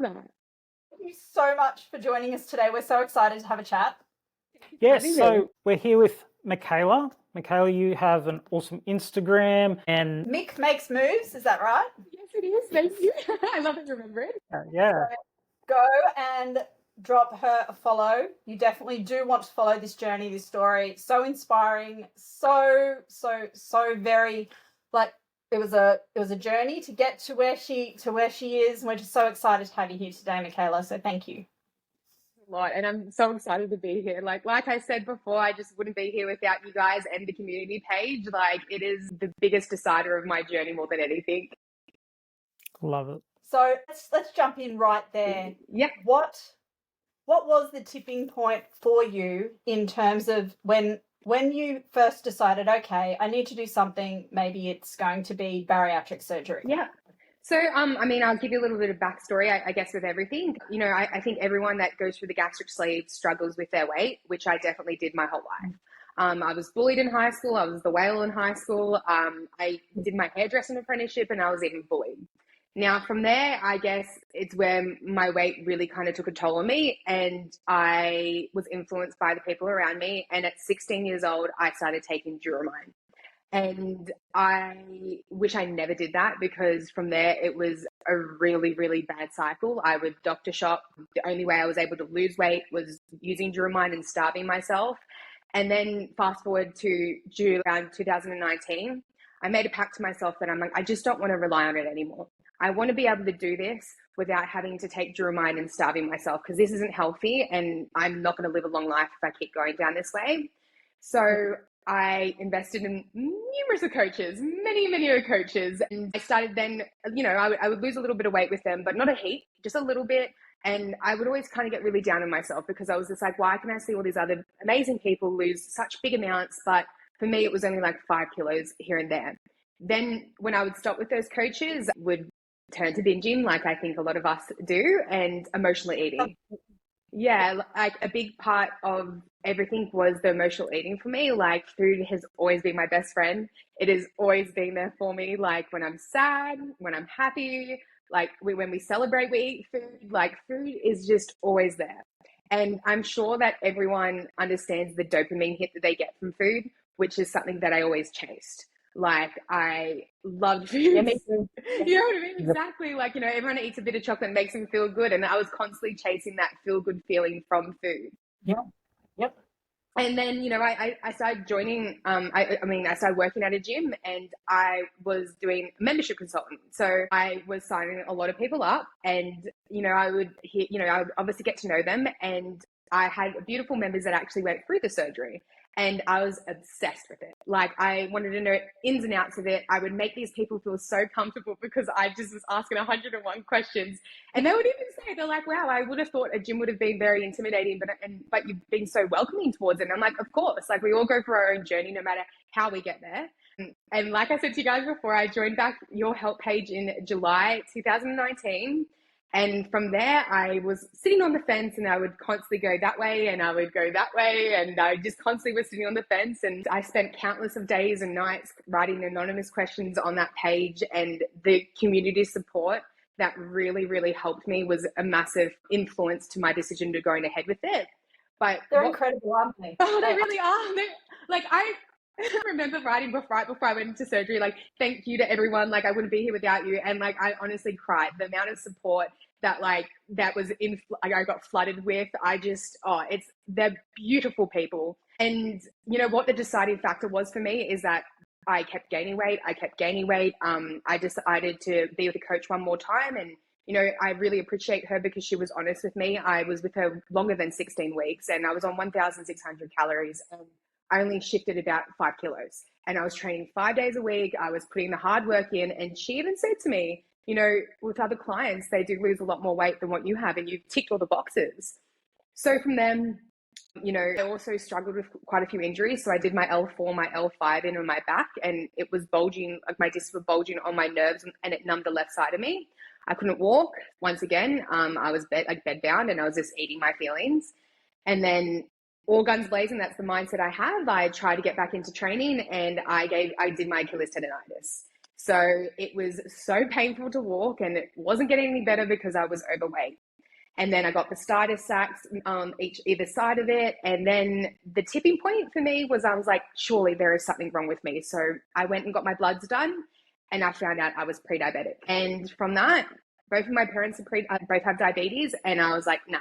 that. Thank you so much for joining us today. We're so excited to have a chat. Yes, Having me. so we're here with Michaela. Michaela, you have an awesome Instagram and Mick Makes Moves, is that right? Yes, it is. Thank you. I love it. Remember it. yeah, Go and drop her a follow. You definitely do want to follow this journey, this story. So inspiring, so very, like, it was a journey to get to where she is, and we're just so excited to have you here today, Michaela. So thank you. A lot, and I'm so excited to be here. Like I said before, I just wouldn't be here without you guys and the community page. Like, it is the biggest decider of my journey more than anything. love it. So let's jump in right there. Yeah. What was the tipping point for you in terms of when you first decided, okay, I need to do something, maybe it's going to be bariatric surgery? Yeah. So, I mean, I'll give you a little bit of backstory, I guess, with everything. You know, I think everyone that goes through the gastric sleeve struggles with their weight, which I definitely did my whole life. I was bullied in high school. I was the whale in high school. I did my hairdressing apprenticeship, and I was even bullied. Now, from there, I guess it's where my weight really kind of took a toll on me, and I was influenced by the people around me. And at 16 years old, I started taking Duromine. And I wish I never did that, because from there it was a really, really bad cycle. I would doctor shop. The only way I was able to lose weight was using Duromine and starving myself. And then fast forward to around 2019, I made a pact to myself that I'm like, I just don't want to rely on it anymore. I want to be able to do this without having to take Duromine and starving myself, because this isn't healthy and I'm not going to live a long life if I keep going down this way. So I invested in numerous coaches, many coaches. And I started then, you know, I would lose a little bit of weight with them, but not a heap, just a little bit. And I would always kind of get really down on myself, because I was just like, why can I see all these other amazing people lose such big amounts? But for me, it was only like 5 kilos here and there. Then when I would stop with those coaches, I would turn to binging, like I think a lot of us do, and emotionally eating. Yeah, like a big part of everything was the emotional eating for me. Like, food has always been my best friend. It has always been there for me. Like, when I'm sad, when I'm happy, like when we celebrate, we eat food. Like, food is just always there. And I'm sure that everyone understands the dopamine hit that they get from food, which is something that I always chased. Like, I loved food. Yeah, me too. You know what I mean? Exactly. Like, you know, everyone eats a bit of chocolate and makes them feel good. And I was constantly chasing that feel good feeling from food. Yep. And then, you know, I started joining, I started working at a gym, and I was doing a membership consultant. So I was signing a lot of people up, and, you know, I would obviously get to know them. And I had beautiful members that actually went through the surgery. And I was obsessed with it. Like, I wanted to know ins and outs of it. I would make these people feel so comfortable, because I just was asking 101 questions. And they would even say, they're like, wow, I would have thought a gym would have been very intimidating, but you've been so welcoming towards it. And I'm like, of course, like, we all go through our own journey, no matter how we get there. And like I said to you guys before, I joined back your help page in July 2019. And from there, I was sitting on the fence, and I would constantly go that way, and I would go that way. And I just constantly was sitting on the fence. And I spent countless of days and nights writing anonymous questions on that page. And the community support that really, really helped me was a massive influence to my decision to going ahead with it. But They're incredible, aren't they? Oh, they really are. I remember writing right before I went into surgery, like, thank you to everyone. Like, I wouldn't be here without you. And like, I honestly cried. The amount of support that I got flooded with. They're beautiful people. And you know what the deciding factor was for me is that I kept gaining weight. I decided to be with a coach one more time. And, you know, I really appreciate her, because she was honest with me. I was with her longer than 16 weeks, and I was on 1,600 calories, and I only shifted about 5 kilos. And I was training 5 days a week. I was putting the hard work in. And she even said to me, you know, with other clients, they do lose a lot more weight than what you have, and you've ticked all the boxes. So from them, you know, I also struggled with quite a few injuries. So I did my L4, my L5 in on my back, and it was bulging, like my discs were bulging on my nerves, and it numbed the left side of me. I couldn't walk. Once again, I was bedbound, and I was just eating my feelings. And then, all guns blazing, that's the mindset I have. I tried to get back into training, and I did my Achilles tendonitis. So it was so painful to walk, and it wasn't getting any better because I was overweight. And then I got the starter sacks either side of it. And then the tipping point for me was I was like, surely there is something wrong with me. So I went and got my bloods done, and I found out I was pre-diabetic. And from that, both of my parents both have diabetes. And I was like, nah,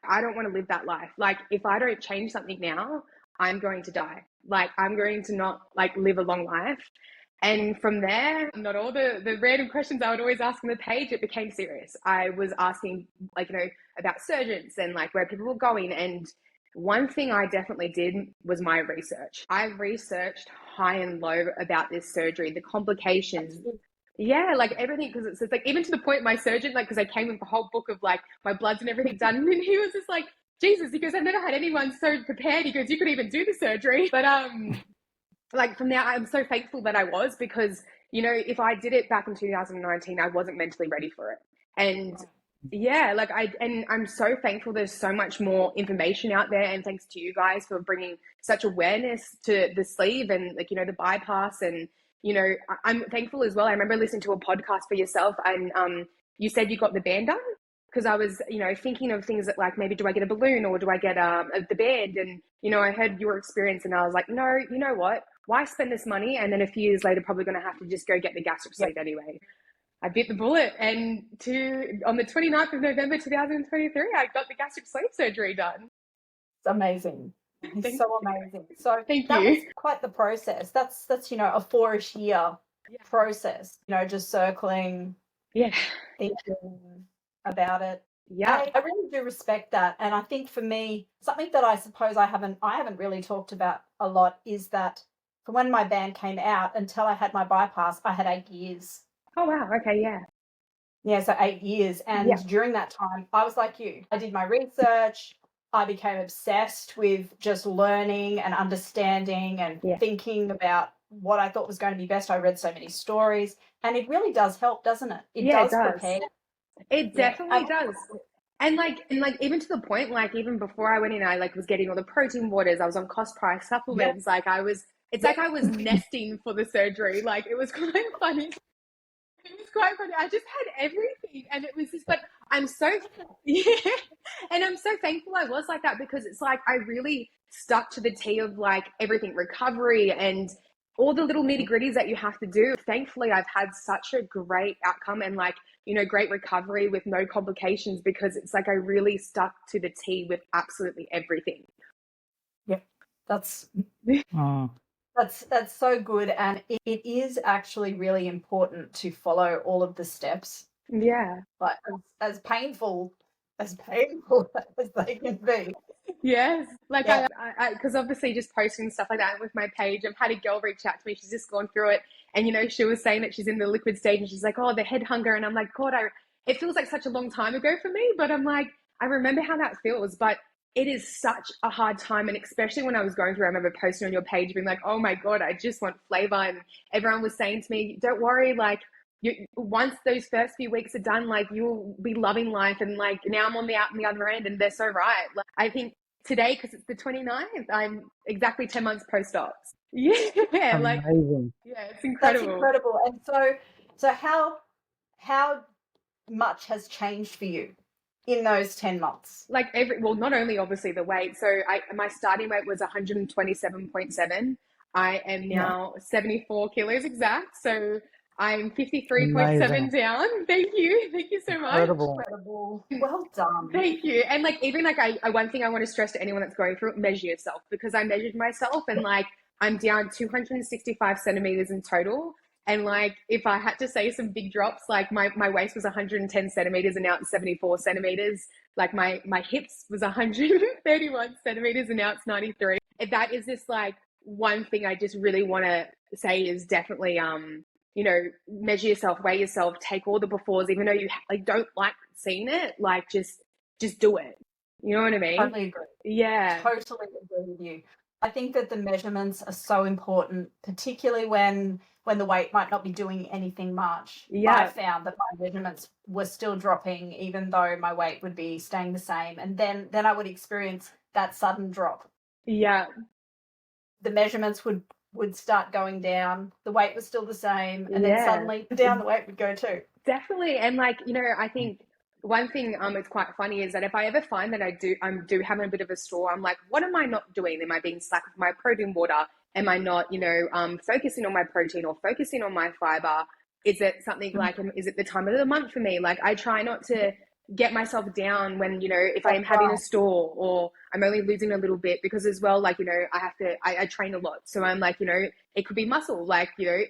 I don't want to live that life. Like, if I don't change something now, I'm going to die. Like, I'm going to not like live a long life. And from there, not all the random questions I would always ask on the page, it became serious. I was asking, like, about surgeons and like where people were going. And one thing I definitely did was my research. I researched high and low about this surgery, the complications. Yeah, like everything, because it's like, even to the point my surgeon, like, because I came with the whole book of like my bloods and everything done, and he was just like, Jesus, he goes, I've never had anyone so prepared. He goes, you could even do the surgery. But like from there, I'm so thankful that I was, because, if I did it back in 2019, I wasn't mentally ready for it. And yeah, like I'm so thankful there's so much more information out there. And thanks to you guys for bringing such awareness to the sleeve and like, the bypass. And, I'm thankful as well. I remember listening to a podcast for yourself, and you said you got the band done. Because I was, thinking of things that like, maybe do I get a balloon or do I get the band? And, I heard your experience, and I was like, no, you know what? Why spend this money? And then a few years later, probably going to have to just go get the gastric sleeve anyway. I bit the bullet, and on the 29th of November 2023, I got the gastric sleeve surgery done. It's amazing. It's so amazing. So Thank that you. was quite the process. That's a 4-ish year process, just circling, thinking about it. Yeah. I really do respect that. And I think for me, something that I suppose I haven't really talked about a lot is that from when my band came out until I had my bypass, I had 8 years. Oh, wow. Okay. Yeah. Yeah, so 8 years. And during that time, I was like you. I did my research. I became obsessed with just learning and understanding and thinking about what I thought was going to be best. I read so many stories, and it really does help, doesn't it? It does prepare. It definitely does. And like even to the point, like even before I went in, I like was getting all the protein waters. I was on cost price supplements. Like it's like I was nesting for the surgery. Like it was quite funny. It was quite funny. I just had everything, and it was just, but I'm so, and I'm so thankful I was like that, because it's like I really stuck to the T of like everything, recovery and all the little nitty gritties that you have to do. Thankfully, I've had such a great outcome and like, great recovery with no complications, because it's like I really stuck to the T with absolutely everything. Yeah, that's so good. And it is actually really important to follow all of the steps. Yeah. Like as painful as they can be. Yes. Like I because obviously just posting stuff like that with my page, I've had a girl reach out to me. She's just gone through it. And, she was saying that she's in the liquid stage, and she's like, oh, the head hunger. And I'm like, God, it feels like such a long time ago for me. But I'm like, I remember how that feels. But it is such a hard time. And especially when I was going through, I remember posting on your page being like, oh my God, I just want flavor. And everyone was saying to me, don't worry, like, once those first few weeks are done, like you'll be loving life. And like now I'm on the other end, and they're so right. Like, I think today, because it's the 29th, I'm exactly 10 months post-op. Yeah, like amazing. Yeah, it's incredible. That's incredible. And so how much has changed for you in those 10 months? Like not only obviously the weight. So my starting weight was 127.7. I am now 74 kilos exact. So I'm 53.7 down. Thank you so much. Incredible. Well done. Thank you. And like even like I one thing I want to stress to anyone that's going through it, measure yourself, because I measured myself, and like I'm down 265 centimeters in total. And like, if I had to say some big drops, like my waist was 110 centimeters and now it's 74 centimeters. Like my hips was 131 centimeters and now it's 93. That is just like one thing I just really want to say is definitely, measure yourself, weigh yourself, take all the befores, even though you like don't like seeing it, like just do it. You know what I mean? Totally agree. Yeah. Totally agree with you. I think that the measurements are so important, particularly when the weight might not be doing anything much. Yeah. I found that my measurements were still dropping, even though my weight would be staying the same. And then I would experience that sudden drop. Yeah. The measurements would would start going down. The weight was still the same, and then suddenly down the weight would go too. Definitely. And like, you know, I think one thing it's quite funny is that if I ever find that I do having a bit of a store, I'm like, what am I not doing? Am I being slack with my protein water? Am I not, you know, focusing on my protein or focusing on my fiber? Is it something like, is it the time of the month for me? Like, I try not to get myself down when, you know, if I am having a store or I'm only losing a little bit, because as well, like, you know, I train a lot. So I'm like, you know, it could be muscle, like, you know,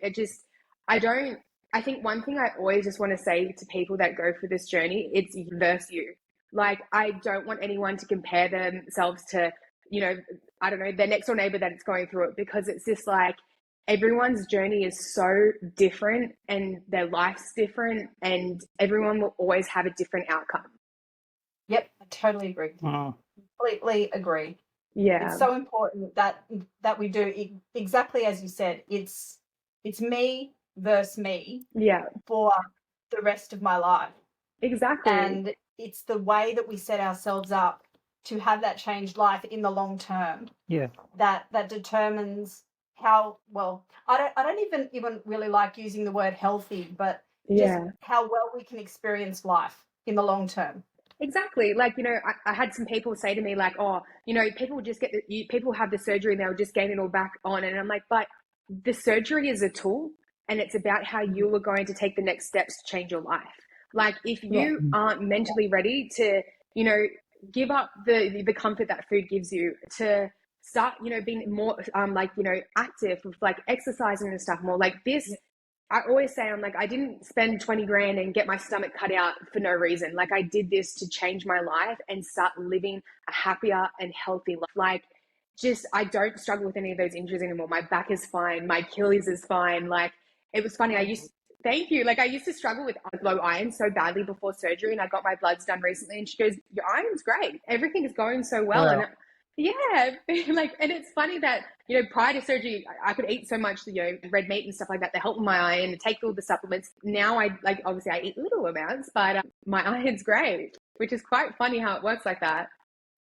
I think one thing I always just want to say to people that go through this journey, it's you versus you. Like, I don't want anyone to compare themselves to, you know, I don't know, their next door neighbor that's going through it, because it's just like, everyone's journey is so different and their life's different, and everyone will always have a different outcome. Yep, I totally agree. Completely agree. Yeah. It's so important that we do exactly as you said. It's me versus me for the rest of my life. Exactly. And it's the way that we set ourselves up to have that changed life in the long term. Yeah. That Mm. how well, I don't even really like using the word healthy, but just how well we can experience life in the long term. Exactly. Like, you know, I had some people say to me like, oh, you know, people just people have the surgery and they'll just gain it all back on. And I'm like, but the surgery is a tool, and it's about how you are going to take the next steps to change your life. Like, if you aren't mentally ready to, you know, give up the comfort that food gives you, to start, you know, being more like, you know, active with like exercising and stuff more like this. I always say, I'm like, I didn't spend 20 grand and get my stomach cut out for no reason. Like, I did this to change my life and start living a happier and healthy life. Like, just, I don't struggle with any of those injuries anymore. My back is fine. My Achilles is fine. Like, it was funny. Thank you. Like, I used to struggle with low iron so badly before surgery, and I got my bloods done recently, and she goes, your iron's great. Everything is going so well. Wow. And like, and it's funny that, you know, prior to surgery, I could eat so much, you know, red meat and stuff like that to help with my iron and take all the supplements. Now obviously I eat little amounts, but my iron's great, which is quite funny how it works like that.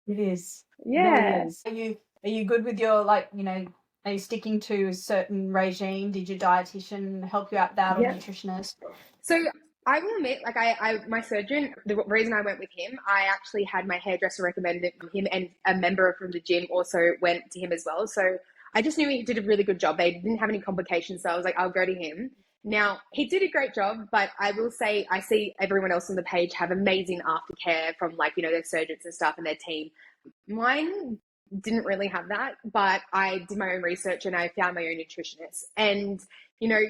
It is. Yeah. It really is. Are you good with your, like, you know, are you sticking to a certain regime? Did your dietitian help you out with that, or nutritionist? So I will admit, like, my surgeon, the reason I went with him, I actually had my hairdresser recommended him, and a member from the gym also went to him as well. So I just knew he did a really good job. They didn't have any complications. So I was like, I'll go to him. Now, he did a great job, but I will say I see everyone else on the page have amazing aftercare from, like, you know, their surgeons and stuff and their team. Mine didn't really have that, but I did my own research and I found my own nutritionist. And, you know,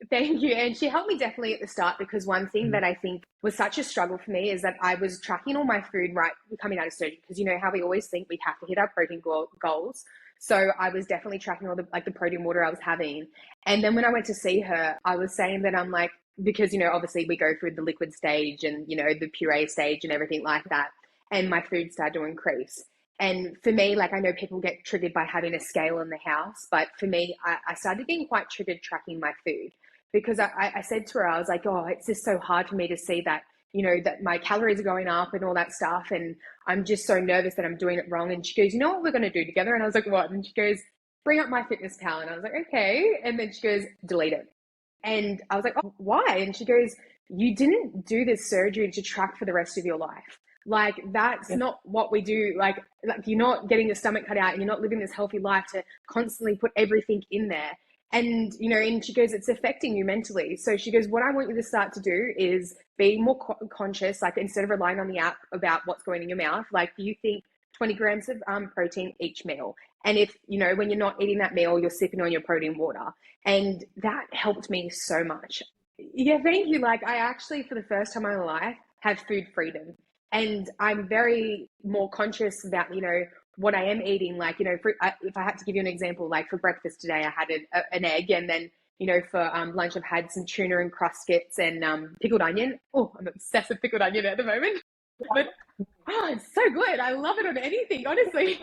thank you. And she helped me definitely at the start, because one thing that I think was such a struggle for me is that I was tracking all my food right coming out of surgery, because you know how we always think we have to hit our protein goals. So I was definitely tracking all the protein water I was having. And then when I went to see her, I was saying that I'm like, because, you know, obviously we go through the liquid stage and, you know, the puree stage and everything like that. And my food started to increase. And for me, like, I know people get triggered by having a scale in the house, but for me, I started getting quite triggered tracking my food, because I said to her, I was like, oh, it's just so hard for me to see that, you know, that my calories are going up and all that stuff. And I'm just so nervous that I'm doing it wrong. And she goes, you know what we're going to do together? And I was like, what? And she goes, bring up MyFitnessPal. And I was like, okay. And then she goes, delete it. And I was like, oh, why? And she goes, you didn't do this surgery to track for the rest of your life. Like, that's not what we do. Like you're not getting your stomach cut out and you're not living this healthy life to constantly put everything in there. And, you know, and she goes, it's affecting you mentally. So she goes, what I want you to start to do is be more conscious. Like, instead of relying on the app about what's going in your mouth, like, you think 20 grams of protein each meal. And if, you know, when you're not eating that meal, you're sipping on your protein water. And that helped me so much. Yeah, thank you. Like, I actually, for the first time in my life, have food freedom. And I'm very more conscious about, you know, what I am eating. Like, you know, if I had to give you an example, like for breakfast today, I had an egg, and then, you know, for lunch, I've had some tuna and Cruskits and pickled onion. Oh, I'm obsessed with pickled onion at the moment. But, oh, it's so good. I love it on anything, honestly.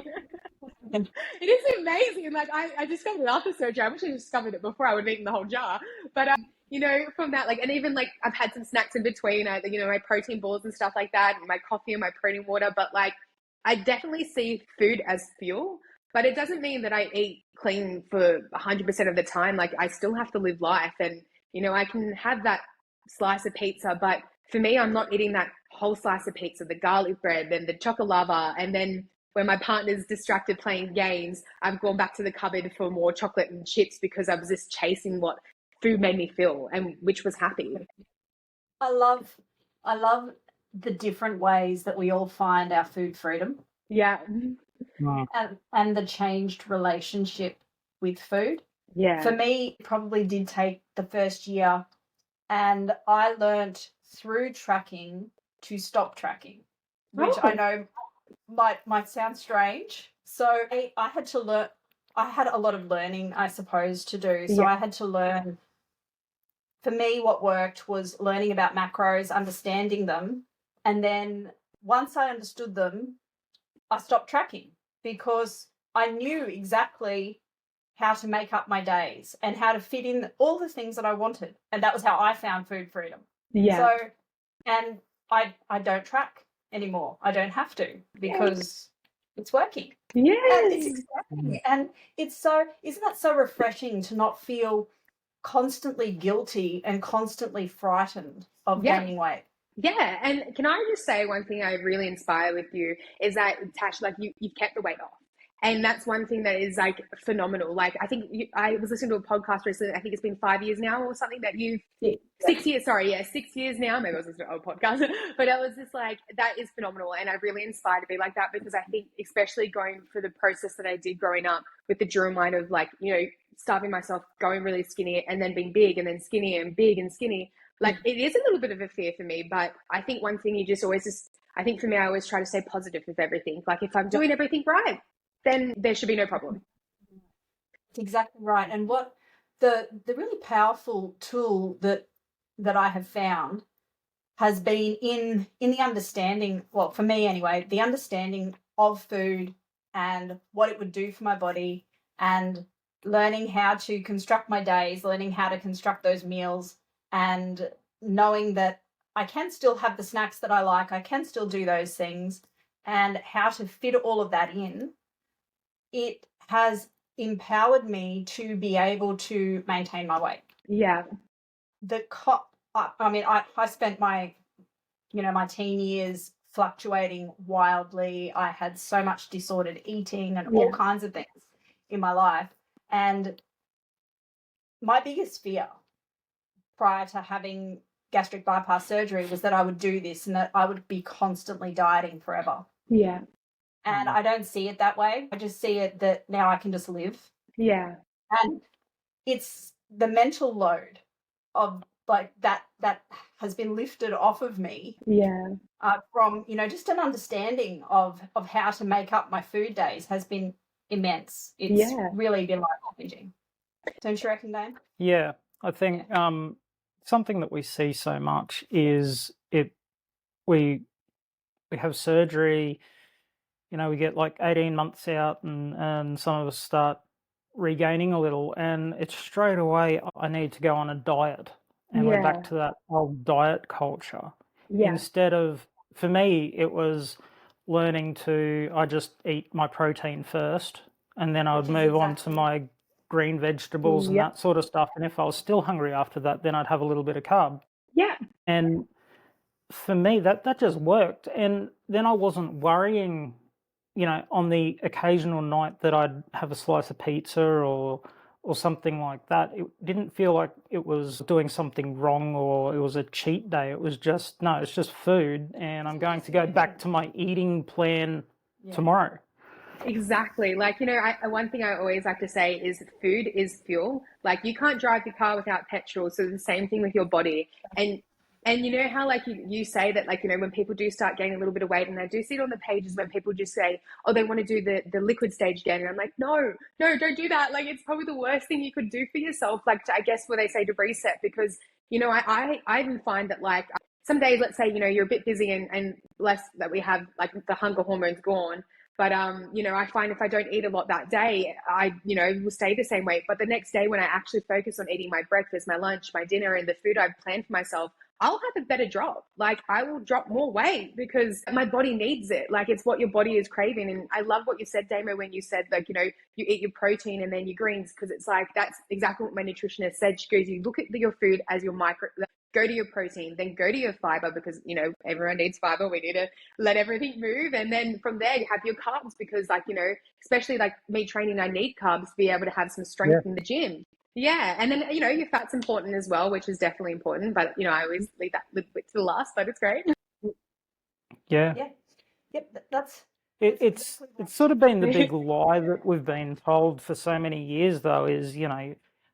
It is amazing. Like, I discovered it after surgery. I wish I discovered it before. I would have eaten the whole jar. But, you know, from that, like, and even like I've had some snacks in between, you know, my protein balls and stuff like that, and my coffee and my protein water. But like, I definitely see food as fuel, But it doesn't mean that I eat clean for 100% of the time. Like, I still have to live life, and, you know, I can have that slice of pizza, but for me, I'm not eating that whole slice of pizza, the garlic bread, then the chocolava, and then when my partner's distracted playing games, I've gone back to the cupboard for more chocolate and chips because I was just chasing what food made me feel, and which was happy. I love the different ways that we all find our food freedom. Yeah. And the changed relationship with food. Yeah. For me, it probably did take the first year, and I learnt through tracking to stop tracking, which I know might sound strange. So I had to learn. I had a lot of learning, I suppose, to do. So I had to learn. For me, what worked was learning about macros, understanding them, and then once I understood them, I stopped tracking because I knew exactly how to make up my days and how to fit in all the things that I wanted. And that was how I found food freedom. Yeah. So, and I don't track anymore. I don't have to because it's working. Yes. And it's exciting. And it's so, isn't that so refreshing to not feel constantly guilty and constantly frightened of gaining weight? Yeah, and can I just say one thing I really inspire with you is that, Tash, like you've kept the weight off. And that's one thing that is like phenomenal. Like, I think I was listening to a podcast recently, I think it's been 5 years now or something, that you've 6 years, sorry, 6 years now. Maybe I was listening to an old podcast, but I was just like, that is phenomenal. And I really inspire to be like that, because I think, especially going through the process that I did growing up with the dream line of, like, you know, starving myself, going really skinny and then being big and then skinny and big and skinny. Like, it is a little bit of a fear for me, but I think one thing I think for me, I always try to stay positive with everything. Like, if I'm doing everything right, then there should be no problem. Exactly right. And what the really powerful tool that I have found has been in the understanding, well, for me anyway, the understanding of food and what it would do for my body, and learning how to construct my days, learning how to construct those meals, and knowing that I can still have the snacks that I like, I can still do those things, and how to fit all of that in. It has empowered me to be able to maintain my weight. Yeah. I spent my teen years fluctuating wildly. I had so much disordered eating and all kinds of things in my life. And my biggest fear prior to having gastric bypass surgery was that I would do this and that I would be constantly dieting forever. Yeah. And I don't see it that way. I just see it that now I can just live. Yeah. And it's the mental load of like that has been lifted off of me. Yeah. From, just an understanding of how to make up my food days has been immense. It's really been life-changing. Don't you reckon, Dane? Yeah, I think something that we see so much is we have surgery, we get like 18 months out, and some of us start regaining a little, and it's straight away, I need to go on a diet. And we're back to that old diet culture. Yeah. Instead of, for me, it was learning I just eat my protein first, and then I would move on to my green vegetables and that sort of stuff. And if I was still hungry after that, then I'd have a little bit of carb. Yeah. And for me, that just worked. And then I wasn't worrying, on the occasional night that I'd have a slice of pizza or something like that. It didn't feel like it was doing something wrong or it was a cheat day. It was just, no, it's just food, and I'm going to go back to my eating plan tomorrow. Exactly. Like, one thing I always like to say is food is fuel. Like, you can't drive your car without petrol. So the same thing with your body. And you know how, like, you say that, like, when people do start gaining a little bit of weight, and I do see it on the pages when people just say, oh, they want to do the liquid stage again. And I'm like, no, don't do that. Like, it's probably the worst thing you could do for yourself. Like, I guess what they say, to reset, because, I even find that, like, some days, let's say, you're a bit busy and less that we have, like, the hunger hormones gone. But, I find if I don't eat a lot that day, I, will stay the same weight. But the next day, when I actually focus on eating my breakfast, my lunch, my dinner, and the food I've planned for myself, I'll have a better drop. Like I will drop more weight because my body needs it. Like it's what your body is craving. And I love what you said, Damo, when you said like, you eat your protein and then your greens, because it's like, that's exactly what my nutritionist said. She goes, you look at your food as your go to your protein, then go to your fiber, because everyone needs fiber. We need to let everything move, and then from there you have your carbs, because like especially like me training, I need carbs to be able to have some strength in the gym. Yeah, and then your fat's important as well, which is definitely important, but I always leave that little bit to the last, but it's great. Yeah. Yep, that's It's sort of been the big lie that we've been told for so many years, though, is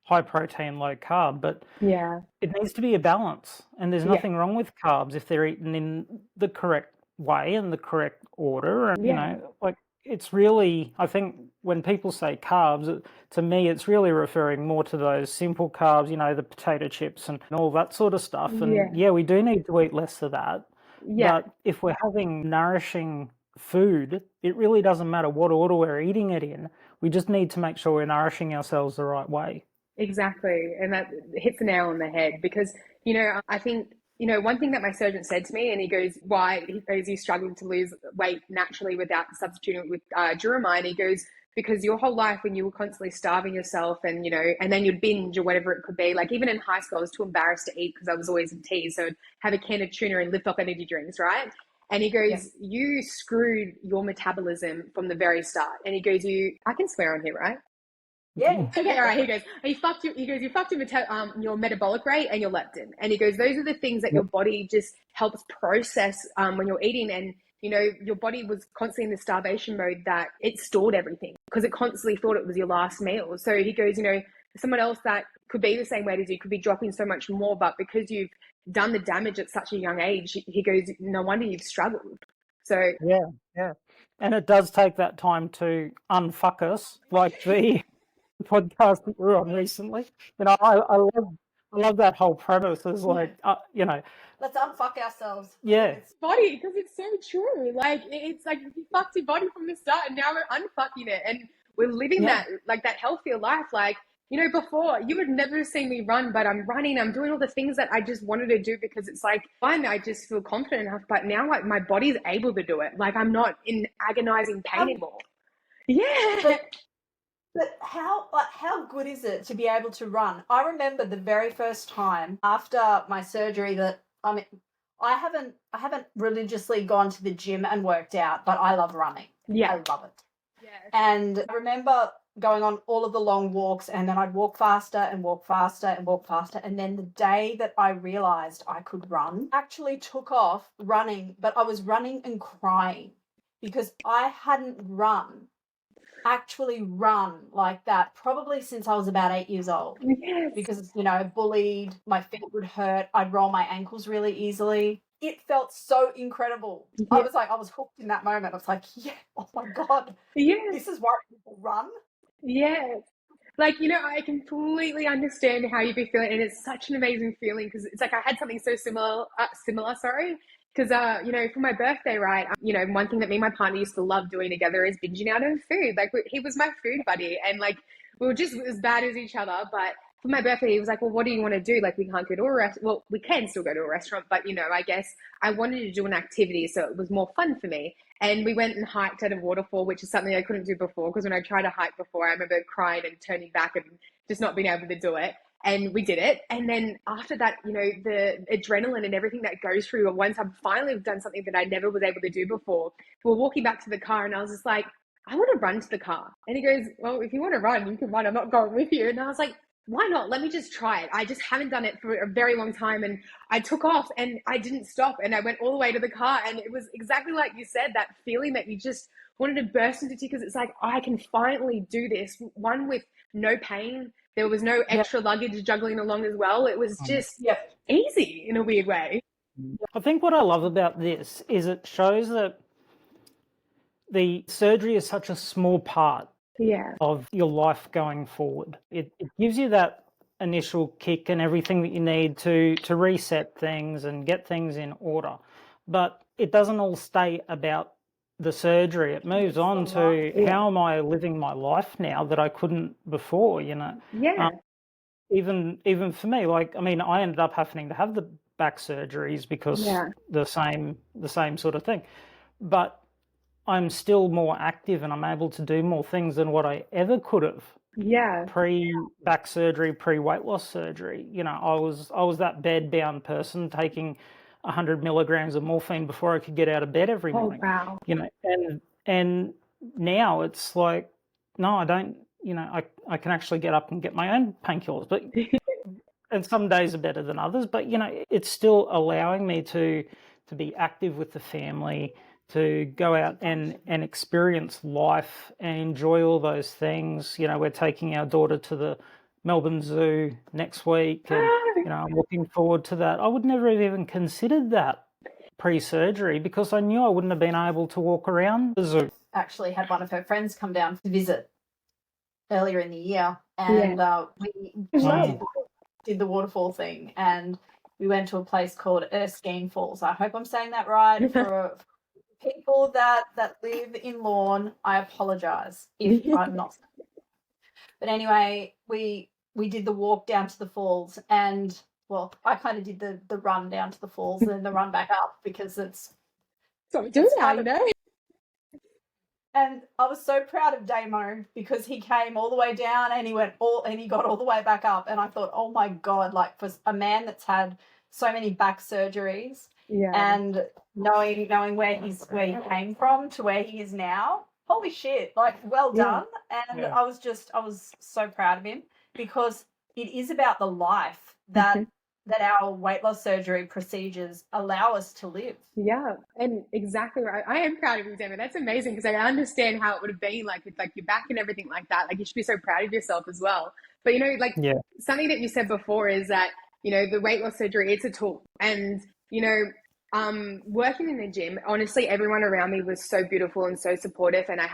high protein, low carb, but Yeah. it needs to be a balance, and there's nothing wrong with carbs if they're eaten in the correct way and the correct order. And like it's really, I think when people say carbs, to me it's really referring more to those simple carbs, the potato chips and all that sort of stuff. And we do need to eat less of that. But if we're having nourishing food, it really doesn't matter what order we're eating it in. We just need to make sure we're nourishing ourselves the right way. Exactly. And that hits the nail on the head, because, I think, one thing that my surgeon said to me, and he goes, you struggling to lose weight naturally without substituting it with Duromine? He goes, because your whole life when you were constantly starving yourself and, and then you'd binge or whatever it could be, like even in high school, I was too embarrassed to eat because I was always in teas. So I'd have a can of tuna and lift off energy drinks, right? And he goes, you screwed your metabolism from the very start. And he goes, I can swear on here, right? Yeah. Okay, all right. He goes, you fucked your metabolic rate and your leptin. And he goes, those are the things that your body just helps process when you're eating. And, your body was constantly in the starvation mode, that it stored everything because it constantly thought it was your last meal. So he goes, someone else that could be the same weight as you could be dropping so much more, but because you've done the damage at such a young age, he goes, no wonder you've struggled. So yeah. And it does take that time to unfuck us, like the podcast that we were on recently. I love that whole premise. Is like, let's unfuck ourselves. Yeah, it's body, because it's so true. Like it's like you fucked your body from the start, and now we're unfucking it, and we're living that healthier life. Like before you would never see me run, but I'm running. I'm doing all the things that I just wanted to do because it's like fun. I just feel confident enough. But now, like my body's able to do it. Like I'm not in agonizing pain anymore. Yeah. But how good is it to be able to run? I remember the very first time after my surgery that I haven't religiously gone to the gym and worked out, but I love running. Yeah. I love it. Yeah. And I remember going on all of the long walks, and then I'd walk faster and walk faster and walk faster. And then the day that I realized I could run, actually took off running, but I was running and crying because I hadn't actually run like that probably since I was about 8 years old. Yes. Because bullied, my feet would hurt, I'd roll my ankles really easily. It felt so incredible. Yeah. I was hooked in that moment. I was like, oh my God, this is why people run. Yes. Like, I completely understand how you'd be feeling, and it's such an amazing feeling, because it's like I had something so similar, because, for my birthday, right, one thing that me and my partner used to love doing together is binging out of food. Like, he was my food buddy, and, like, we were just as bad as each other, but for my birthday, he was like, well, what do you want to do? Like, we can't go to a restaurant. Well, we can still go to a restaurant, but, I guess I wanted to do an activity, so it was more fun for me. And we went and hiked at a waterfall, which is something I couldn't do before, because when I tried to hike before, I remember crying and turning back and just not being able to do it. And we did it. And then after that, the adrenaline and everything that goes through, once I've finally done something that I never was able to do before, we were walking back to the car, and I was just like, I want to run to the car. And he goes, well, if you want to run, you can run. I'm not going with you. And I was like, why not? Let me just try it. I just haven't done it for a very long time. And I took off and I didn't stop. And I went all the way to the car. And it was exactly like you said, that feeling that you just wanted to burst into tears, because it's like, I can finally do this. One, with no pain. There was no extra luggage juggling along as well. It was just easy in a weird way. I think what I love about this is it shows that the surgery is such a small part of your life going forward. It gives you that initial kick and everything that you need to reset things and get things in order. But it doesn't all stay about the surgery. It moves on to how am I living my life now that I couldn't before, Yeah. Even for me, like, I mean, I ended up having to have the back surgeries because Yeah. the same sort of thing. But I'm still more active and I'm able to do more things than what I ever could have Yeah. pre-back surgery, pre-weight loss surgery. You know, I was that bed-bound person taking 100 milligrams of morphine before I could get out of bed every Oh, morning. wow. You know, and now it's like, no, I don't. You know, I can actually get up and get my own painkillers, but and some days are better than others. But you know, it's still allowing me to be active with the family, to go out and experience life and enjoy all those things. You know, we're taking our daughter to the Melbourne Zoo next week, and you know, I'm looking forward to that. I would never have even considered that pre-surgery because I knew I wouldn't have been able to walk around the zoo. Actually had one of her friends come down to visit earlier in the year, Yeah. and we Wow. did the waterfall thing, and we went to a place called Erskine Falls. I hope I'm saying that right. For people that live in Lorne, I apologise if I'm not. But anyway, we did the walk down to the falls, and well, I kind of did the run down to the falls and then the run back up because it's So we do now, kind you of. know? And I was so proud of Damo because he came all the way down and he got all the way back up. And I thought, oh my God, like for a man that's had so many back surgeries Yeah. and knowing where he came from to where he is now, holy shit, like well Yeah. done. And Yeah. I was so proud of him because it is about the life that our weight loss surgery procedures allow us to live. Yeah, and exactly right. I am proud of you, Damon. That's amazing because I understand how it would have been like with like your back and everything like that. Like you should be so proud of yourself as well. But you know, like Yeah. something that you said before is that, you know, the weight loss surgery, it's a tool. And, you know, working in the gym, honestly, everyone around me was so beautiful and so supportive. And I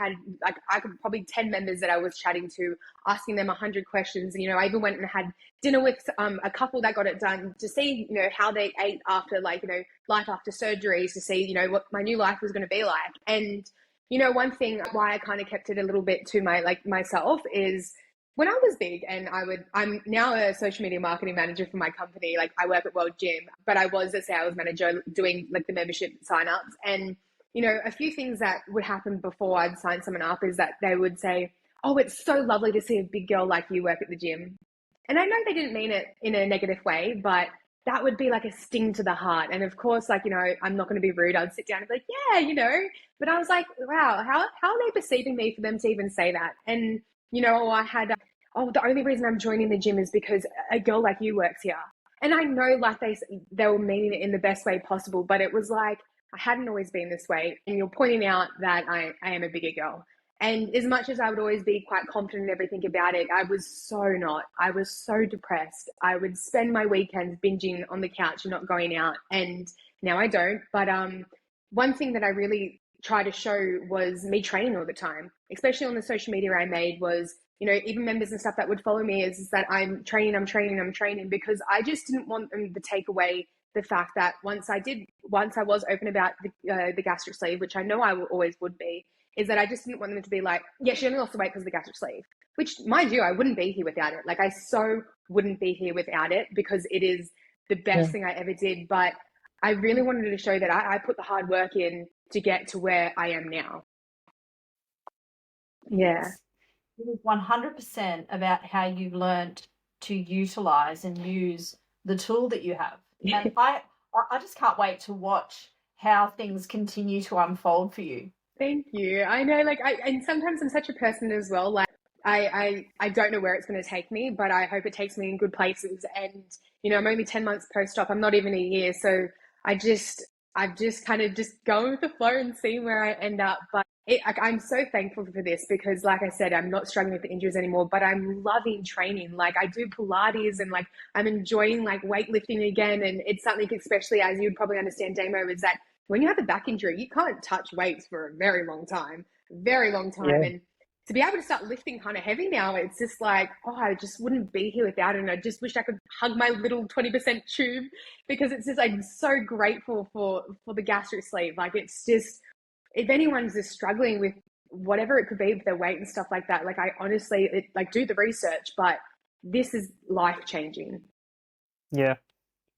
could probably 10 members that I was chatting to, asking them 100 questions. And, you know, I even went and had dinner with a couple that got it done to see, you know, how they ate after, like, you know, life after surgeries, to see, you know, what my new life was going to be like. And, you know, one thing why I kind of kept it a little bit to myself is, when I was big and I'm now a social media marketing manager for my company. Like I work at World Gym, but I was a sales manager doing like the membership signups. And, you know, a few things that would happen before I'd sign someone up is that they would say, oh, it's so lovely to see a big girl like you work at the gym. And I know they didn't mean it in a negative way, but that would be like a sting to the heart. And of course, like, you know, I'm not going to be rude. I'd sit down and be like, yeah, you know, but I was like, wow, how are they perceiving me for them to even say that? And, you know, I had, the only reason I'm joining the gym is because a girl like you works here. And I know like they were meaning it in the best way possible, but it was like, I hadn't always been this way. And you're pointing out that I am a bigger girl. And as much as I would always be quite confident in everything about it, I was so not. I was so depressed. I would spend my weekends binging on the couch and not going out. And now I don't. But one thing that I really try to show was me training all the time, especially on the social media I made was, you know, even members and stuff that would follow me is that I'm training, because I just didn't want them to take away the fact that once I was open about the gastric sleeve, which I know I always would be, is that I just didn't want them to be like, yeah, she only lost the weight because of the gastric sleeve, which, mind you, I wouldn't be here without it. Like I so wouldn't be here without it because it is the best thing I ever did. But I really wanted to show that I put the hard work in to get to where I am now. Yeah. It is 100% about how you've learned to utilize and use the tool that you have. And I just can't wait to watch how things continue to unfold for you. Thank you. I know, like, and sometimes I'm such a person as well. Like, I don't know where it's going to take me, but I hope it takes me in good places. And, you know, I'm only 10 months post-op. I'm not even a year. So I've just kind of just going with the flow and seeing where I end up. But I'm so thankful for this because, like I said, I'm not struggling with the injuries anymore, but I'm loving training. Like I do Pilates and like I'm enjoying like weightlifting again. And it's something, especially as you'd probably understand, Damo, is that when you have a back injury, you can't touch weights for a very long time. Yeah. And to be able to start lifting kind of heavy now, it's just like, oh, I just wouldn't be here without it. And I just wish I could hug my little 20% tube because it's just, I'm so grateful for the gastric sleeve. Like it's just, if anyone's just struggling with whatever it could be with their weight and stuff like that, like I honestly, do the research, but this is life changing. Yeah.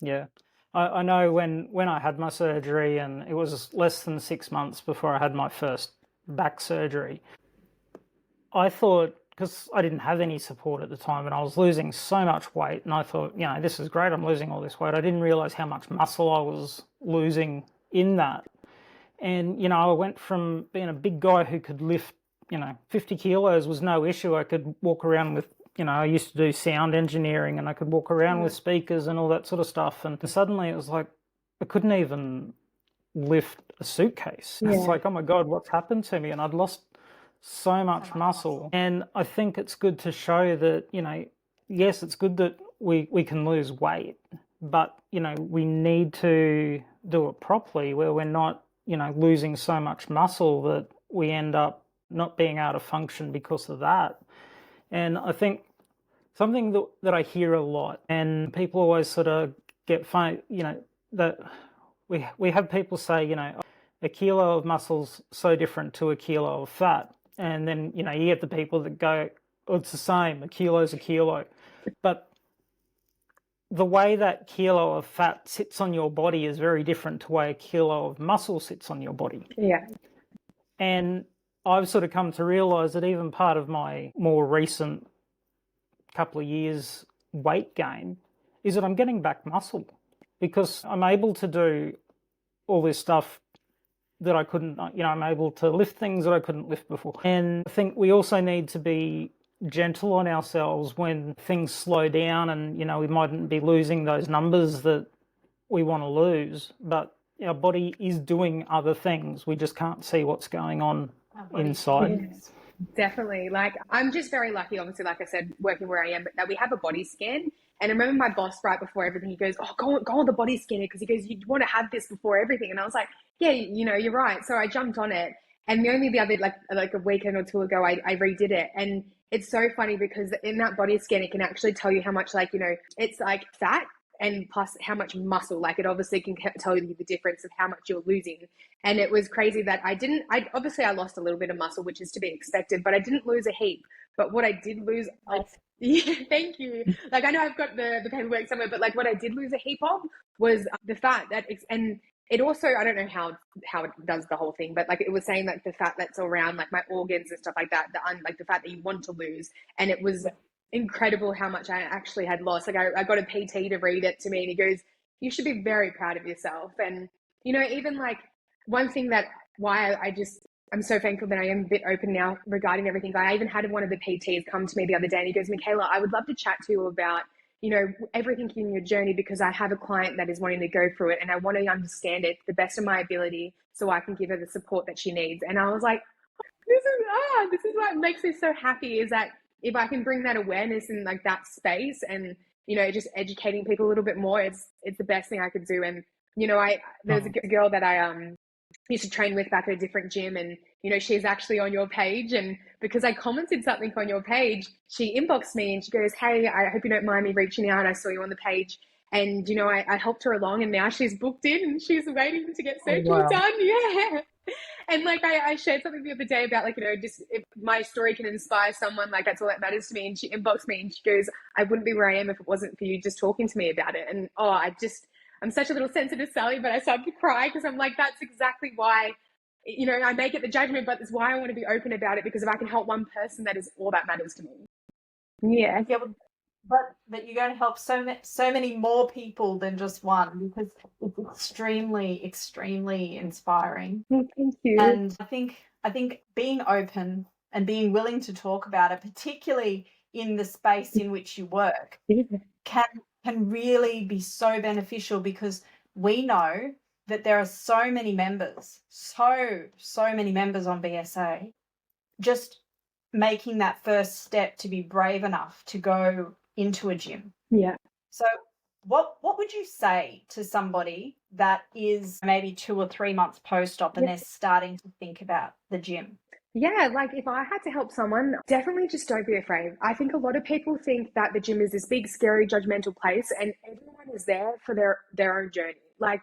Yeah. I know when I had my surgery, and it was less than 6 months before I had my first back surgery, I thought, because I didn't have any support at the time and I was losing so much weight, and I thought, this is great, I'm losing all this weight. I didn't realize how much muscle I was losing in that. And, I went from being a big guy who could lift, 50 kilos was no issue. I could walk around with, I used to do sound engineering, and I could walk around with speakers and all that sort of stuff. And suddenly it was like, I couldn't even lift a suitcase. Yeah. It's like, oh my God, what's happened to me? And I'd lost so much muscle. And I think it's good to show that, yes, it's good that we can lose weight, but, we need to do it properly, where we're not, losing so much muscle that we end up not being able to function because of that. And I think something that I hear a lot, and people always sort of get funny, that we have people say, a kilo of muscle's so different to a kilo of fat. And then, you get the people that go, oh, it's the same, a kilo's a kilo. But the way that kilo of fat sits on your body is very different to the way a kilo of muscle sits on your body. Yeah. And I've sort of come to realize that even part of my more recent couple of years weight gain is that I'm getting back muscle, because I'm able to do all this stuff that I couldn't, I'm able to lift things that I couldn't lift before. And I think we also need to be gentle on ourselves when things slow down, and, we mightn't be losing those numbers that we want to lose, but our body is doing other things. We just can't see what's going on inside. Yes, definitely. Like, I'm just very lucky, obviously, like I said, working where I am, but that we have a body scan. And I remember my boss right before everything, he goes, oh, go on the body scanner, because he goes, you want to have this before everything. And I was like, yeah, you're right. So I jumped on it. And only the other, like a weekend or two ago, I redid it. And it's so funny because in that body scan, it can actually tell you how much, it's like fat and plus how much muscle. Like, it obviously can tell you the difference of how much you're losing. And it was crazy that obviously I lost a little bit of muscle, which is to be expected, but I didn't lose a heap. But what I did lose, yeah, thank you. Like, I know I've got the paperwork somewhere, but what I did lose a heap of was the fat and it also, I don't know how it does the whole thing, but it was saying the fat that's around my organs and stuff like that, the fat that you want to lose. And it was incredible how much I actually had lost. I got a PT to read it to me, and he goes, you should be very proud of yourself. And, even one thing why I'm so thankful that I am a bit open now regarding everything. I even had one of the PTs come to me the other day, and he goes, Michaela, I would love to chat to you about, everything in your journey, because I have a client that is wanting to go through it, and I want to understand it to the best of my ability so I can give her the support that she needs. And I was like, this is what makes me so happy, is that if I can bring that awareness in that space and, just educating people a little bit more, it's the best thing I could do. And, there's a girl that I used to train with back at a different gym, and she's actually on your page, and because I commented something on your page, she inboxed me and she goes, hey, I hope you don't mind me reaching out, I saw you on the page. And I helped her along, and now she's booked in and she's waiting to get surgery done. Yeah. And I shared something the other day about just if my story can inspire someone, that's all that matters to me. And she inboxed me and she goes, I wouldn't be where I am if it wasn't for you just talking to me about it. And I'm such a little sensitive Sally, but I started to cry, because I'm like, that's exactly why, I may get the judgment, but it's why I want to be open about it, because if I can help one person, that is all that matters to me. Yeah. Yeah, but you're going to help so many more people than just one, because it's extremely, extremely inspiring. Well, thank you. And I think being open and being willing to talk about it, particularly in the space in which you work, can really be so beneficial, because we know that there are so many members on BSA. Just making that first step to be brave enough to go into a gym. Yeah. So what would you say to somebody that is maybe 2 or 3 months post-op and they're starting to think about the gym? Yeah, if I had to help someone, definitely just don't be afraid. I think a lot of people think that the gym is this big, scary, judgmental place, and everyone is there for their own journey.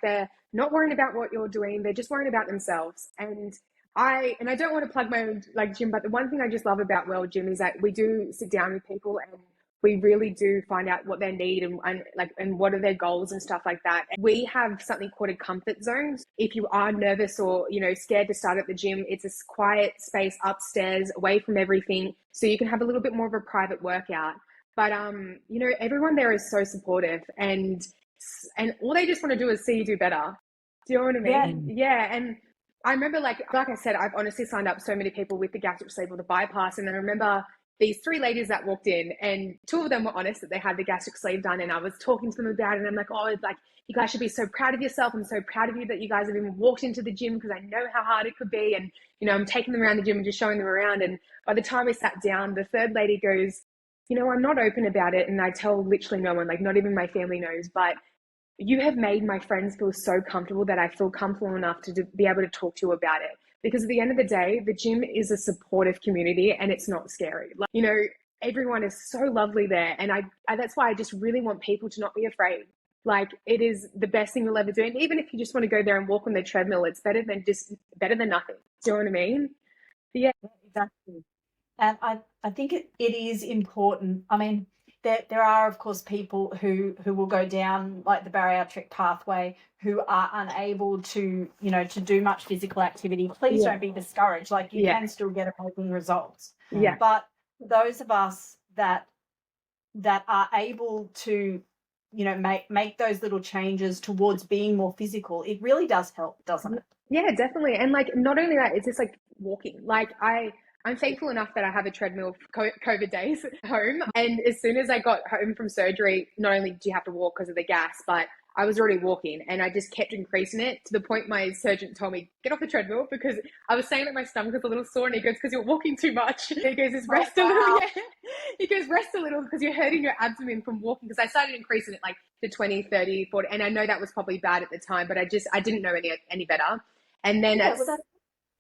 They're not worrying about what you're doing, they're just worrying about themselves. And I don't want to plug my own gym, but the one thing I just love about World Gym is that we do sit down with people, and we really do find out what they need and what are their goals and stuff like that. We have something called a comfort zone. If you are nervous or, scared to start at the gym, it's a quiet space upstairs away from everything, so you can have a little bit more of a private workout. But, everyone there is so supportive, and all they just want to do is see you do better. Do you know what I mean? Yeah. And I remember, like I said, I've honestly signed up so many people with the gastric sleeve or the bypass. And I remember these 3 ladies that walked in, and 2 of them were honest that they had the gastric sleeve done. And I was talking to them about it. And I'm like, oh, like, you guys should be so proud of yourself. I'm so proud of you that you guys have even walked into the gym, because I know how hard it could be. And, I'm taking them around the gym and just showing them around. And by the time we sat down, the 3rd lady goes, I'm not open about it. And I tell literally no one, like not even my family knows, but you have made my friends feel so comfortable that I feel comfortable enough to be able to talk to you about it. Because at the end of the day, the gym is a supportive community, and it's not scary. Like, everyone is so lovely there. And I that's why I just really want people to not be afraid. Like, it is the best thing you'll ever do. And even if you just want to go there and walk on the treadmill, it's better than nothing. Do you know what I mean? Yeah. Exactly. And I think it is important. I mean, there are, of course, people who will go down like the bariatric pathway who are unable to, to do much physical activity. Please don't be discouraged. Like, you can still get amazing results. Yeah. But those of us that are able to, make those little changes towards being more physical, it really does help, doesn't it? Yeah, definitely. And like, not only that, it's just like walking. Like, I'm thankful enough that I have a treadmill for COVID days at home. And as soon as I got home from surgery, not only do you have to walk because of the gas, but I was already walking, and I just kept increasing it to the point my surgeon told me, get off the treadmill, because I was saying that my stomach was a little sore, and he goes, because you're walking too much. He goes, just rest a little. Yeah. He goes, rest a little, because you're hurting your abdomen from walking. Because I started increasing it like to 20, 30, 40. And I know that was probably bad at the time, but I didn't know any better. And then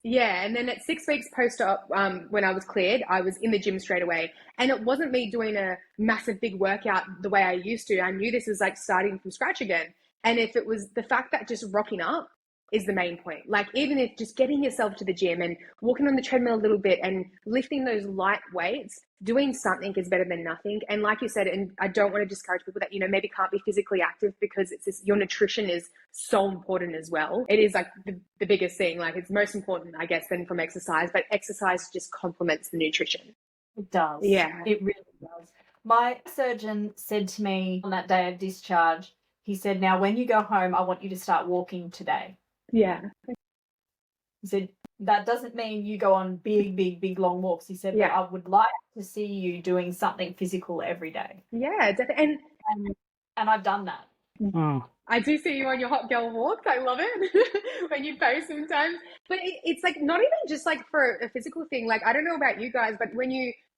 and then at 6 weeks post-op, when I was cleared, I was in the gym straight away. And it wasn't me doing a massive big workout the way I used to. I knew this was like starting from scratch again. And if it was the fact that just rocking up is the main point. Like, even if just getting yourself to the gym and walking on the treadmill a little bit and lifting those light weights, doing something is better than nothing. And like you said, and I don't want to discourage people that, maybe can't be physically active, because it's just, your nutrition is so important as well. It is like the biggest thing. Like, it's most important, I guess, than from exercise, but exercise just complements the nutrition. It does. Yeah. It really does. My surgeon said to me on that day of discharge, he said, now when you go home, I want you to start walking today. Yeah. He said, that doesn't mean you go on big, long walks. He said, but I would like to see you doing something physical every day. Yeah, definitely. And I've done that. Mm. I do see you on your hot girl walks. I love it when you post sometimes. But it's like not even just like for a physical thing. Like, I don't know about you guys, but when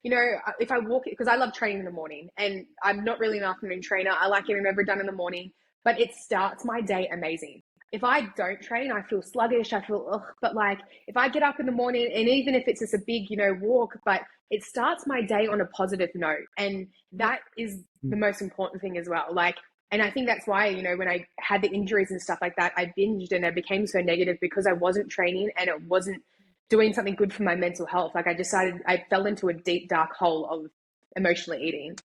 if I walk, because I love training in the morning, and I'm not really an afternoon trainer. I like getting whatever done in the morning, but it starts my day amazing. If I don't train, I feel sluggish. I feel, ugh. But like, if I get up in the morning, and even if it's just a big, walk, but it starts my day on a positive note. And that is the most important thing as well. Like, and I think that's why, when I had the injuries and stuff like that, I binged and I became so negative, because I wasn't training and it wasn't doing something good for my mental health. Like, I fell into a deep, dark hole of emotionally eating.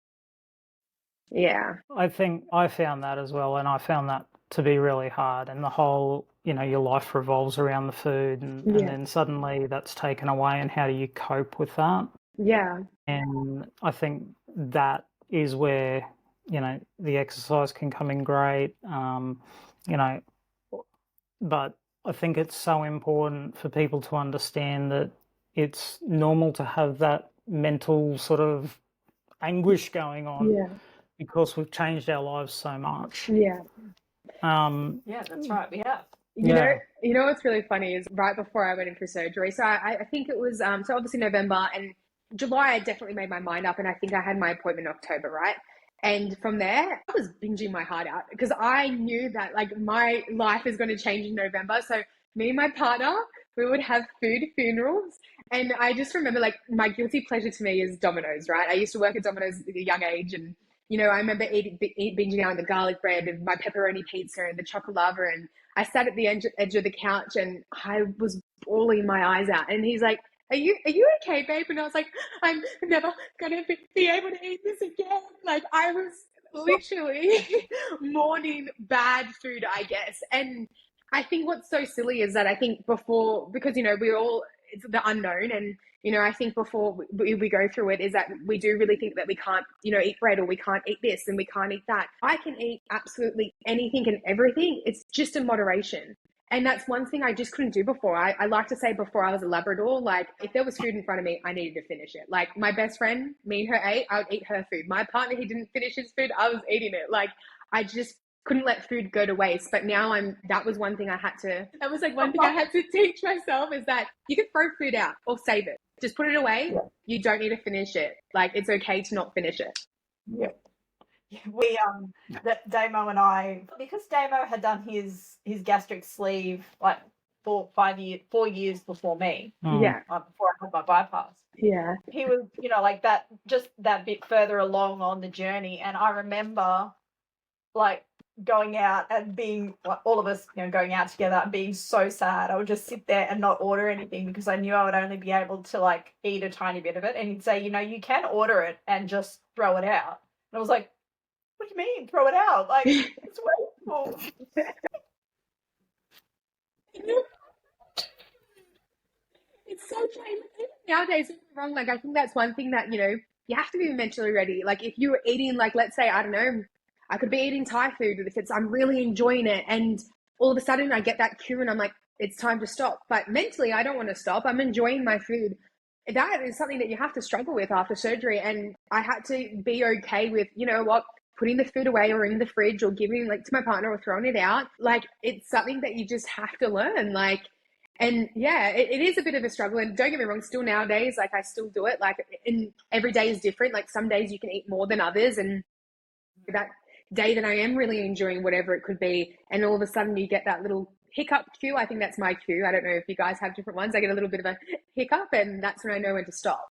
Yeah. I think I found that as well, and I found that to be really hard. And the whole, your life revolves around the food, and then suddenly that's taken away, and how do you cope with that? Yeah. And I think that is where, the exercise can come in great, but I think it's so important for people to understand that it's normal to have that mental sort of anguish going on, because we've changed our lives so much. Yeah. Yeah, that's right. We have. You know what's really funny is right before I went in for surgery. So I think it was so obviously November, and July I definitely made my mind up, and I think I had my appointment in October, right? And from there, I was binging my heart out, because I knew that like my life is going to change in November. So me and my partner, we would have food funerals. And I just remember, like, my guilty pleasure to me is Domino's, right? I used to work at Domino's at a young age, and I remember binging out on the garlic bread and my pepperoni pizza and the chocolate lava. And I sat at the edge of the couch, and I was bawling my eyes out. And he's like, are you okay, babe? And I was like, I'm never gonna be able to eat this again. Like I was literally mourning bad food, I guess. And I think what's so silly is that I think before, because we all, it's the unknown, and I think before we go through it is that we do really think that we can't eat bread, or we can't eat this and we can't eat that. I can eat absolutely anything and everything. It's just in moderation. And that's one thing I just couldn't do before. I like to say before I was a Labrador, like if there was food in front of me, I needed to finish it. Like my best friend, me and her ate, I would eat her food. My partner, he didn't finish his food, I was eating it. Like I just couldn't let food go to waste. But now that was one thing I had to teach myself, is that you can throw food out or save it. Just put it away. Yeah. You don't need to finish it. Like it's okay to not finish it. Yeah. We Damo and I, because Damo had done his gastric sleeve like 4 years before me. Yeah. Before I had my bypass. Yeah. He was, like that, just that bit further along on the journey. And I remember like going out and being, like, all of us, going out together and being so sad. I would just sit there and not order anything because I knew I would only be able to like eat a tiny bit of it. And he'd say, you can order it and just throw it out. And I was like, what do you mean, throw it out? Like, it's wasteful. It's so true. Nowadays, don't get me wrong, like I think that's one thing that, you have to be mentally ready. Like if you were eating, like, let's say, I don't know, I could be eating Thai food, if I'm really enjoying it, and all of a sudden I get that cue and I'm like, it's time to stop. But mentally, I don't want to stop. I'm enjoying my food. That is something that you have to struggle with after surgery. And I had to be okay with, putting the food away or in the fridge or giving like to my partner or throwing it out. Like it's something that you just have to learn. Like, and yeah, it is a bit of a struggle. And don't get me wrong, still nowadays, like I still do it. Like every day is different. Like some days you can eat more than others. And that day that I am really enjoying whatever it could be, and all of a sudden you get that little hiccup cue. I think that's my cue. I don't know if you guys have different ones. I get a little bit of a hiccup, and that's when I know when to stop.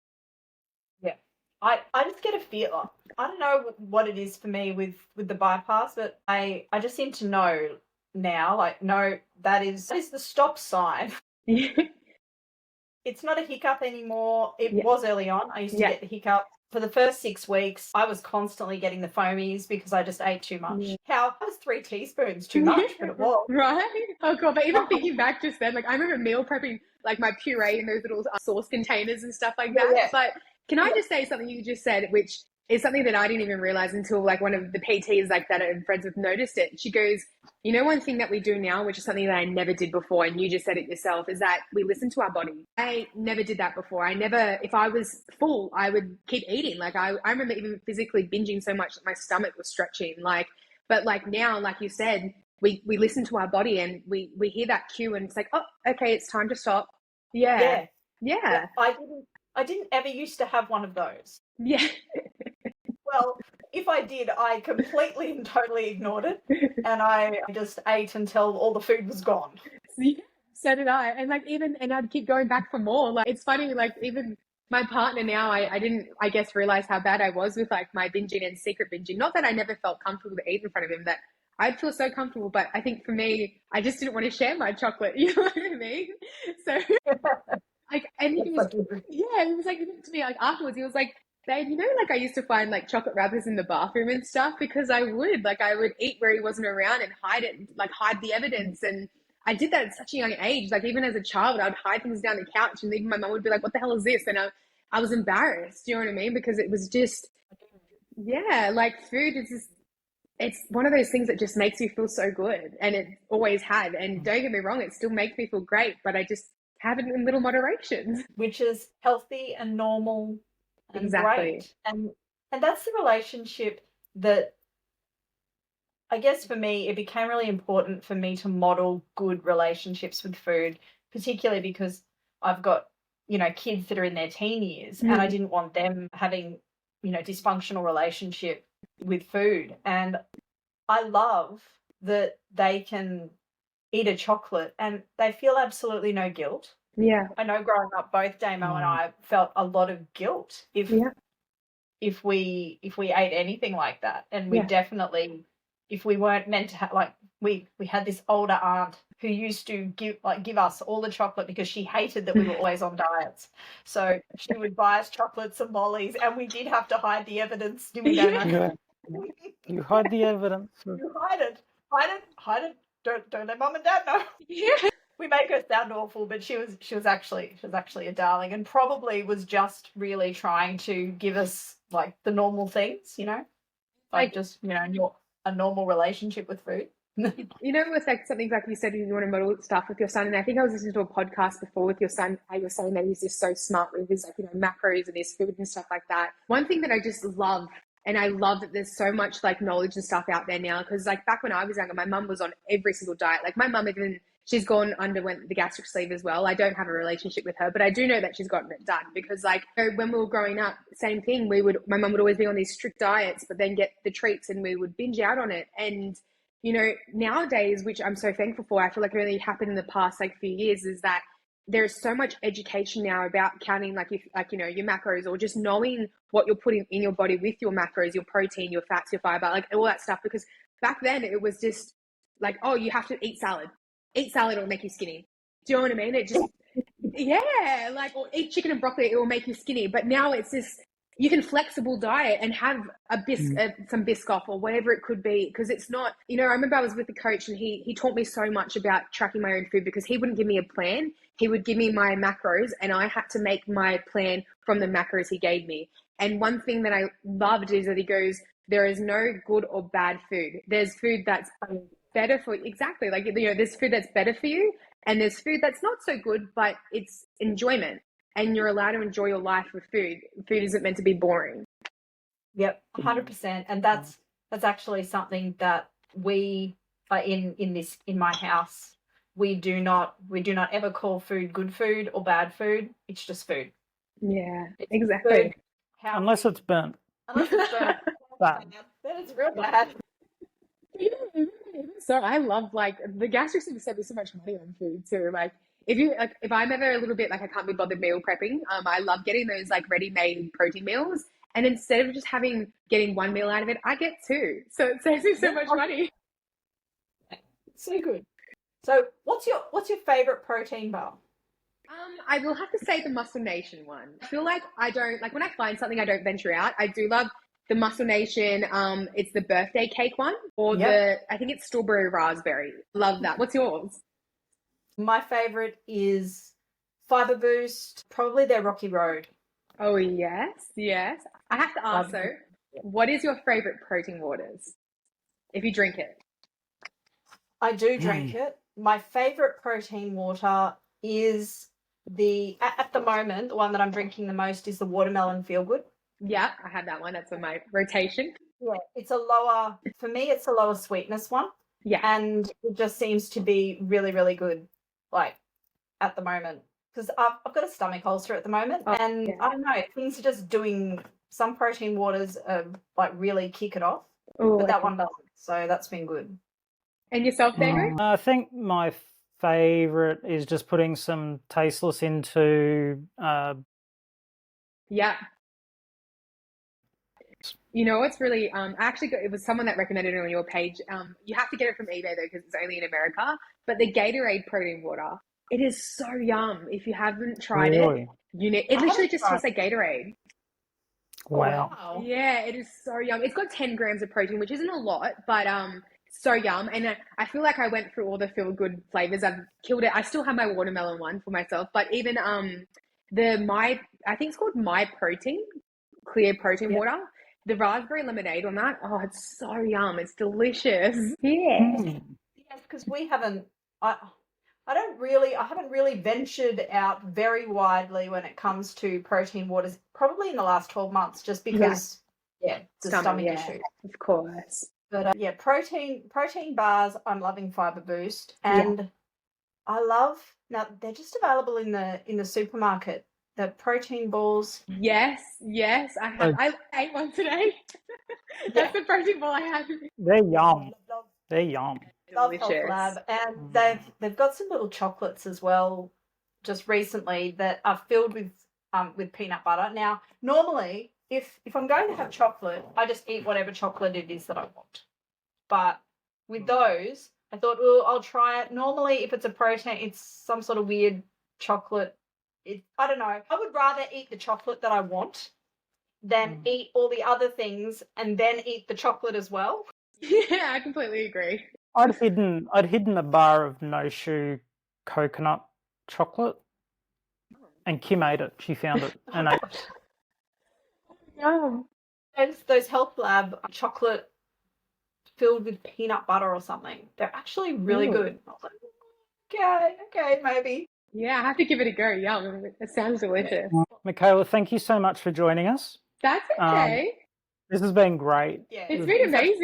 Yeah. I just get a feel. I don't know what it is for me with the bypass, but I just seem to know now, like, no, that is the stop sign. It's not a hiccup anymore. It was early on. I used to get the hiccup. For the first 6 weeks, I was constantly getting the foamies because I just ate too much. How was 3 teaspoons too much? But it was. Right? Oh, God. But even thinking back just then, like, I remember meal prepping, like, my puree in those little sauce containers and stuff like that. Yeah. But can I just say something you just said, which is something that I didn't even realize until, like, one of the PTs, like, that I'm friends with noticed it. She goes, one thing that we do now, which is something that I never did before, and you just said it yourself, is that we listen to our body. I never did that before. If I was full, I would keep eating. Like, I remember even physically binging so much that my stomach was stretching. Like, but like now, like you said, we listen to our body, and we hear that cue, and it's like, oh, okay, it's time to stop. Yeah. I didn't ever used to have one of those. Yeah. Well, if I did, I completely and totally ignored it, and I just ate until all the food was gone. So did I. And like and I'd keep going back for more. Like it's funny, like even my partner now, I didn't, I guess, realize how bad I was with like my binging and secret binging. Not that I never felt comfortable to eat in front of him, that I'd feel so comfortable, but I think for me, I just didn't want to share my chocolate. You know what I mean? So like, and he was like, to me, like afterwards, he was like, babe, like I used to find like chocolate wrappers in the bathroom and stuff, because I would eat where he wasn't around and hide it, like hide the evidence. And I did that at such a young age. Like even as a child, I'd hide things down the couch, and even my mum would be like, what the hell is this? And I was embarrassed, you know what I mean? Because it was just, like food is just, it's one of those things that just makes you feel so good. And it always had. And don't get me wrong, it still makes me feel great, but I just have it in little moderations. Which is healthy and normal and great. And that's the relationship that, I guess for me, it became really important for me to model good relationships with food, particularly because I've got, kids that are in their teen years, and I didn't want them having, dysfunctional relationship with food. And I love that they can eat a chocolate and they feel absolutely no guilt. Yeah. I know growing up, both Damo and I felt a lot of guilt if we ate anything like that. And we definitely if we weren't meant to have, like, we had this older aunt who used to give us all the chocolate because she hated that we were always on diets. So she would buy us chocolates and lollies, and we did have to hide the evidence, didn't we, Dana? Yeah. You hide the evidence. You hide it. Don't let mum and dad know. Yeah. We make her sound awful, but she was actually a darling, and probably was just really trying to give us like the normal things, like just a normal relationship with food. It's like something like you said, you want to model stuff with your son. And I think I was listening to a podcast before with your son, how you were saying that he's just so smart with his macros and his food and stuff like that. One thing that I just love, and I love that there's so much like knowledge and stuff out there now, because like back when I was younger, my mum was on every single diet. Like my mum she's underwent the gastric sleeve as well. I don't have a relationship with her, but I do know that she's gotten it done, because like when we were growing up, same thing. My mum would always be on these strict diets, but then get the treats and we would binge out on it. And nowadays, which I'm so thankful for, I feel like it really happened in the past like few years, is that there's so much education now about counting your macros, or just knowing what you're putting in your body with your macros, your protein, your fats, your fiber, like all that stuff. Because back then it was just like, oh, you have to eat salad. Eat salad, it'll make you skinny. Do you know what I mean? It just, yeah, like, or eat chicken and broccoli, it will make you skinny. But now it's this, you can flexible diet and have some Biscoff or whatever it could be, because it's not, I remember I was with a coach and he taught me so much about tracking my own food, because he wouldn't give me a plan. He would give me my macros and I had to make my plan from the macros he gave me. And one thing that I loved is that he goes, there is no good or bad food. There's food that's better for you. Exactly. Like, there's food that's better for you, and there's food that's not so good, but it's enjoyment, and you're allowed to enjoy your life with food. Food isn't meant to be boring. Yep, 100%. And that's actually something that we in my house, we do not ever call food good food or bad food. It's just food. Yeah, exactly. Unless it's burnt. Unless it's burnt. Then it's real bad. So I love, like, the gastric sleeve saved me so much money on food too. Like, if I'm ever a little bit like I can't be bothered meal prepping, I love getting those like ready-made protein meals, and instead of just getting one meal out of it, I get two. So it saves me so much money. So good. So what's your favorite protein bar? I will have to say the Muscle Nation one. I feel like when I find something, I don't venture out. I do love the Muscle Nation. It's the birthday cake one, or I think it's strawberry raspberry. Love that. What's yours? My favorite is Fiber Boost, probably their Rocky Road. Oh, yes. I have to ask though, what is your favorite protein waters if you drink it? I do drink it. My favorite protein water is at the moment, the one that I'm drinking the most is the Watermelon Feel Good. Yeah, I have that one. That's on my rotation. Yeah, it's a lower sweetness one. Yeah. And it just seems to be really, really good, like, at the moment. Because I've got a stomach ulcer at the moment, and I don't know, things are just doing, some protein waters like really kick it off, but that one doesn't. So that's been good. And yourself, David? I think my favorite is just putting some tasteless into. Yeah. It's really, it was someone that recommended it on your page. You have to get it from eBay though, because it's only in America. But the Gatorade protein water, it is so yum. If you haven't tried it, it literally just tastes like Gatorade. Wow. Yeah, it is so yum. It's got 10 grams of protein, which isn't a lot, but so yum. And I feel like I went through all the feel good flavors. I've killed it. I still have my watermelon one for myself, but even I think it's called My Protein, clear protein water. The raspberry lemonade on that, oh, it's so yum. It's delicious. Yeah. Yes, because we haven't, I haven't really ventured out very widely when it comes to protein waters, probably in the last 12 months, just because, the stomach issue. Of course. But protein bars, I'm loving Fiber Boost, and I love, now they're just available in the supermarket. The protein balls. Yes, I have. I ate one today. That's the protein ball I have. They're yum. They're yum. Love Health Lab, and they've got some little chocolates as well, just recently, that are filled with peanut butter. Now, normally, if I'm going to have chocolate, I just eat whatever chocolate it is that I want. But with those, I thought, well, I'll try it. Normally, if it's a protein, it's some sort of weird chocolate. I don't know. I would rather eat the chocolate that I want than eat all the other things and then eat the chocolate as well. Yeah, I completely agree. I'd hidden a bar of no shoe coconut chocolate, and Kim ate it. She found it and ate it. Yeah. There's those Health Lab chocolate filled with peanut butter or something. They're actually really good. I was like, okay, maybe. Yeah, I have to give it a go. Yum. It sounds delicious. Michaela, thank you so much for joining us. That's okay. This has been great. Yeah, It's been amazing.